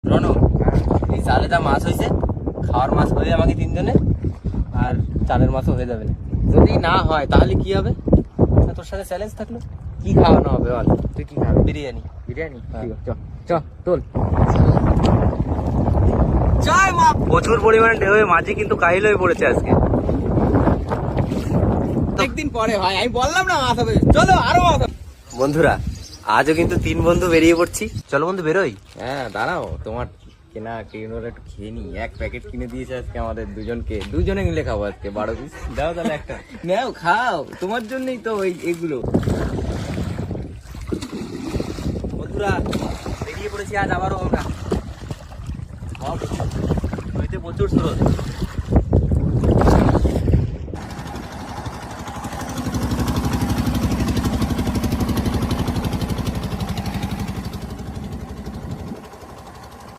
রনো, এই জালে যা মাছ হয়েছে, খাওয়ার মাছ হয়ে আমাকে 3 জনে, আর চালের মাছও হয়ে যাবে। যদি না হয় তাহলে কি হবে? তোর সাথে চ্যালেঞ্জ থাকলো। কি খাওয়ানো হবে বল? তুই কি খাবি? বিরিয়ানি। বিরিয়ানি? হ্যাঁ। ঠিক আছে, চ তোল। জয় মা। প্রচুর পরিমাণে ঢেউয়ে মাঝি কিন্তু কাহিল হয়ে পড়েছে আজকে। একদিন পরে ভাই, আমি বললাম না মাছ হবে, চলো আরো মাছ হবে। বন্ধুরা, আজও কিন্তু 3 বন্ধু বেরিয়ে পড়ছি। চলো বন্ধু বেরোই। হ্যাঁ দাঁড়াও, তোমার কেনা কেনোর একটু খেয়ে নি। 1 প্যাকেট কিনে দিয়েছে আজকে আমাদের দুজনে মিলে খাবো আজকে 12 পিস। দাও তাহলে একটা নাও, খাও, তোমার জন্যই তো এগুলো। বন্ধুরা, বেরিয়ে পড়েছি আজ আবারও আমরা। প্রচুর স্রোত।